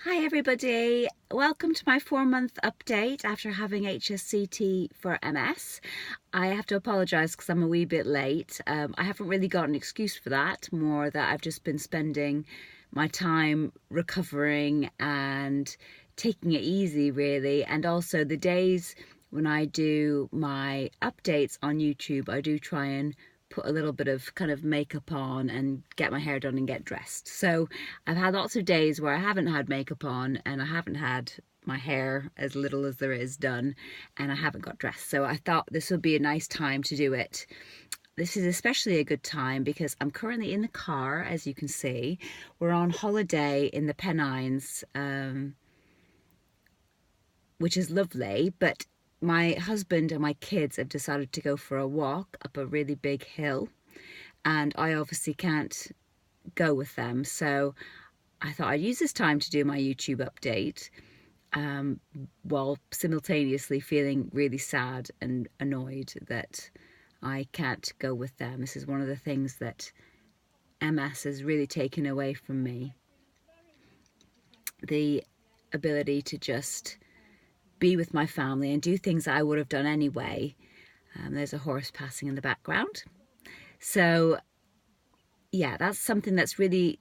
Hi everybody, welcome to my 4-month update after having HSCT for MS. I have to apologise because I'm a wee bit late. I haven't really got an excuse for that, more that I've just been spending my time recovering and taking it easy really, and also the days when I do my updates on YouTube I do try and put a little bit of kind of makeup on and get my hair done and get dressed. So I've had lots of days where I haven't had makeup on and I haven't had my hair, as little as there is, done, and I haven't got dressed. So I thought this would be a nice time to do it. This is especially a good time because I'm currently in the car, as you can see. We're on holiday in the Pennines, which is lovely, but my husband and my kids have decided to go for a walk up a really big hill, and I obviously can't go with them. So I thought I'd use this time to do my YouTube update, while simultaneously feeling really sad and annoyed that I can't go with them. This is one of the things that MS has really taken away from me. The ability to just be with my family and do things that I would have done anyway. There's a horse passing in the background. So yeah, that's something that's really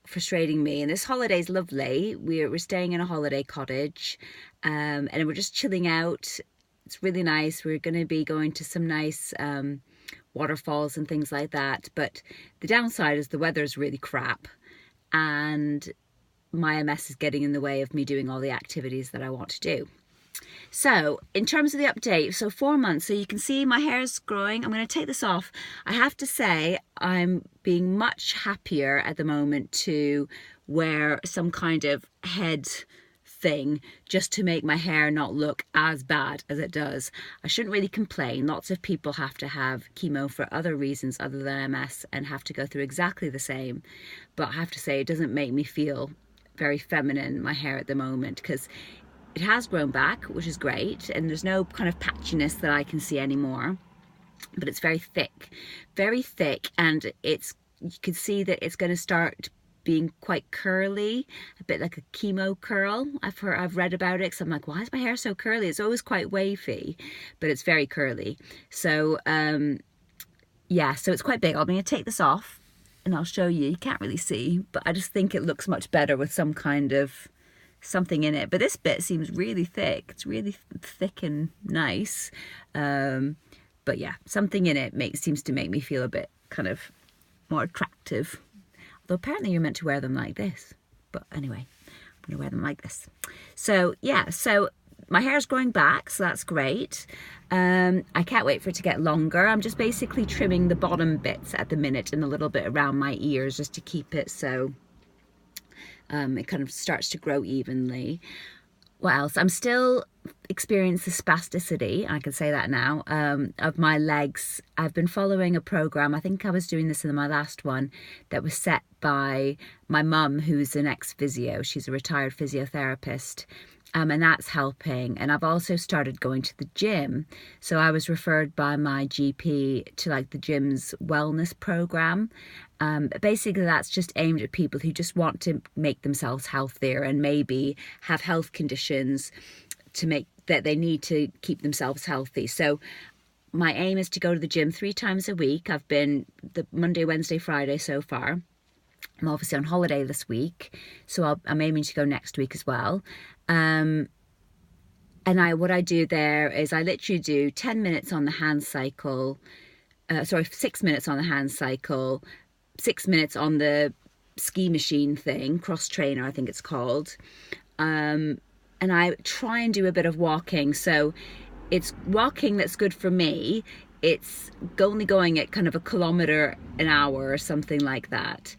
frustrating me. And this holiday's lovely. We're staying in a holiday cottage, and we're just chilling out. It's really nice. We're going to be going to some nice waterfalls and things like that. But the downside is the weather's really crap, and my MS is getting in the way of me doing all the activities that I want to do. So in terms of the update, so 4 months, so you can see my hair's growing. I'm going to take this off. I have to say I'm being much happier at the moment to wear some kind of head thing just to make my hair not look as bad as it does. I shouldn't really complain. Lots of people have to have chemo for other reasons other than MS and have to go through exactly the same. But I have to say it doesn't make me feel very feminine, my hair at the moment, because it has grown back, which is great, and there's no kind of patchiness that I can see anymore, but it's very thick, and you can see that it's going to start being quite curly, a bit like a chemo curl. I've read about it, because I'm like, why is my hair so curly? It's always quite wavy, but it's very curly. So yeah, so it's quite big. I'm going to take this off and I'll show you. You can't really see, but I just think it looks much better with some kind of something in it. But this bit seems really thick. It's really thick and nice, but yeah, something in it seems to make me feel a bit kind of more attractive, although apparently you're meant to wear them like this. But anyway, I'm gonna wear them like this. So yeah, so my hair's growing back, so that's great. I can't wait for it to get longer. I'm just basically trimming the bottom bits at the minute and a little bit around my ears just to keep it so it kind of starts to grow evenly. What else? I'm still experiencing the spasticity, I can say that now, of my legs. I've been following a program, I think I was doing this in my last one, that was set by my mum, who's an ex-physio. She's a retired physiotherapist. And that's helping. And I've also started going to the gym. So I was referred by my GP to like the gym's wellness program. Basically that's just aimed at people who just want to make themselves healthier and maybe have health conditions to make that they need to keep themselves healthy. So my aim is to go to the gym 3 times a week. I've been the Monday, Wednesday, Friday so far. I'm obviously on holiday this week, so I'm aiming to go next week as well. And what I do there is I literally do 10 minutes on the hand cycle, 6 minutes on the hand cycle, 6 minutes on the ski machine thing, cross trainer I think it's called. And I try and do a bit of walking, so it's walking that's good for me. It's only going at kind of 1 kilometre an hour or something like that.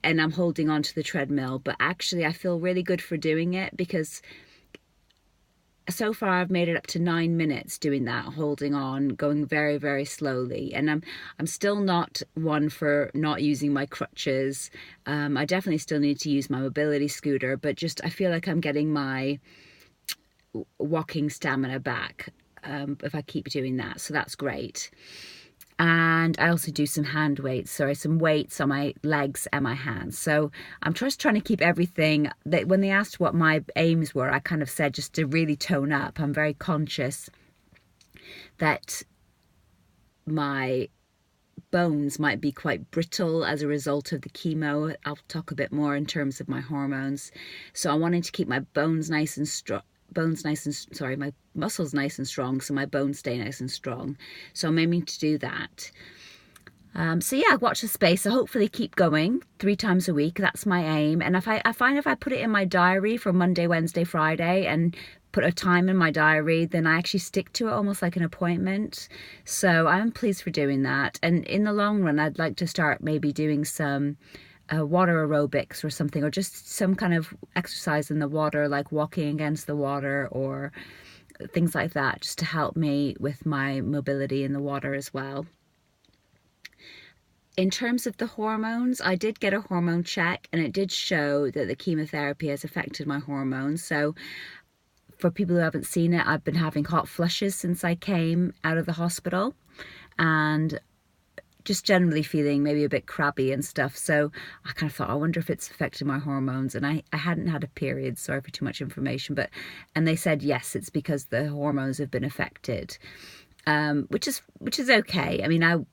And I'm holding on to the treadmill, but actually I feel really good for doing it, because so far I've made it up to 9 minutes doing that, holding on, going very, very slowly. And I'm still not one for not using my crutches. I definitely still need to use my mobility scooter, but just I feel like I'm getting my walking stamina back if I keep doing that, so that's great. And I also do some hand weights, sorry, some weights on my legs and my hands. So I'm just trying to keep everything that when they asked what my aims were, I kind of said just to really tone up. I'm very conscious that my bones might be quite brittle as a result of the chemo. I'll talk a bit more in terms of my hormones. So I wanted to keep my bones nice and strong. My muscles nice and strong, so my bones stay nice and strong. So I'm aiming to do that. So yeah, watch the space. So hopefully keep going 3 times a week. That's my aim. And I find if I put it in my diary for Monday, Wednesday, Friday, and put a time in my diary, then I actually stick to it almost like an appointment. So I'm pleased for doing that. And in the long run, I'd like to start maybe doing some water aerobics or something, or just some kind of exercise in the water, like walking against the water or things like that, just to help me with my mobility in the water as well. In terms of the hormones, I did get a hormone check and it did show that the chemotherapy has affected my hormones. So for people who haven't seen it, I've been having hot flushes since I came out of the hospital and just generally feeling maybe a bit crabby and stuff. So I kind of thought, I wonder if it's affected my hormones. And I hadn't had a period, sorry for too much information, and they said, yes, it's because the hormones have been affected. Which is okay. I mean,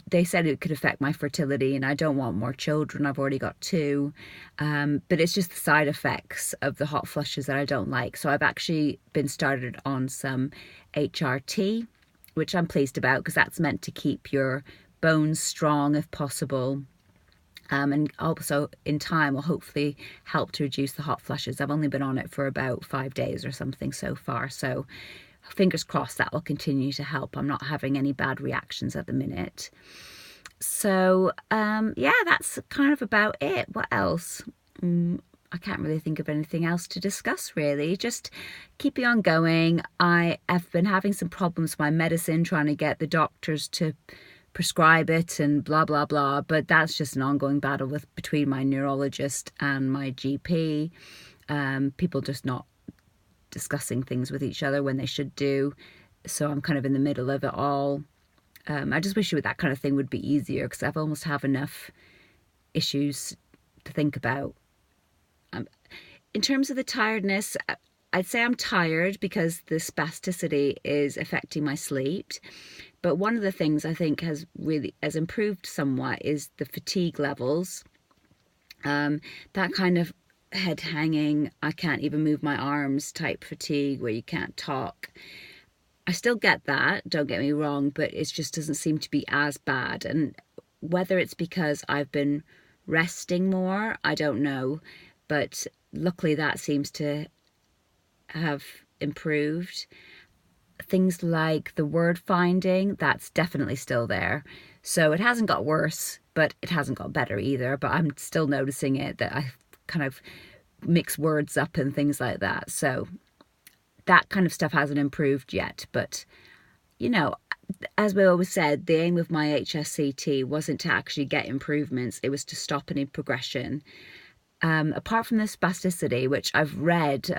they said it could affect my fertility, and I don't want more children. I've already got 2, but it's just the side effects of the hot flushes that I don't like. So I've actually been started on some HRT, which I'm pleased about because that's meant to keep your bones strong if possible. And also in time will hopefully help to reduce the hot flushes. I've only been on it for about 5 days or something so far, so fingers crossed that will continue to help. I'm not having any bad reactions at the minute. So yeah, that's kind of about it. What else? I can't really think of anything else to discuss, really. Just keeping on going. I have been having some problems with my medicine, trying to get the doctors to prescribe it and blah blah blah, but that's just an ongoing battle between my neurologist and my GP. People just not discussing things with each other when they should do. So I'm kind of in the middle of it all. I just wish that kind of thing would be easier because I've almost have enough issues to think about. In terms of the tiredness, I'd say I'm tired because the spasticity is affecting my sleep. But one of the things I think has improved somewhat is the fatigue levels. That kind of head hanging, I can't even move my arms type fatigue where you can't talk. I still get that, don't get me wrong, but it just doesn't seem to be as bad. And whether it's because I've been resting more, I don't know. But luckily that seems to have improved. Things like the word finding, that's definitely still there. So it hasn't got worse, but it hasn't got better either. But I'm still noticing it, that I kind of mix words up and things like that. So that kind of stuff hasn't improved yet. But, you know, as we always said, the aim of my HSCT wasn't to actually get improvements. It was to stop any progression. Apart from the spasticity, which I've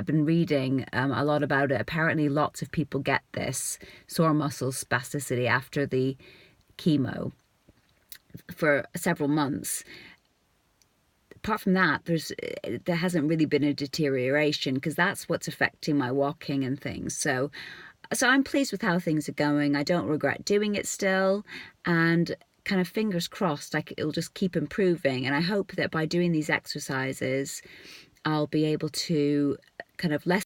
been reading a lot about it. Apparently lots of people get this sore muscle spasticity after the chemo for several months. Apart from that, there hasn't really been a deterioration because that's what's affecting my walking and things. So I'm pleased with how things are going. I don't regret doing it still, and kind of fingers crossed like it'll just keep improving. And I hope that by doing these exercises I'll be able to kind of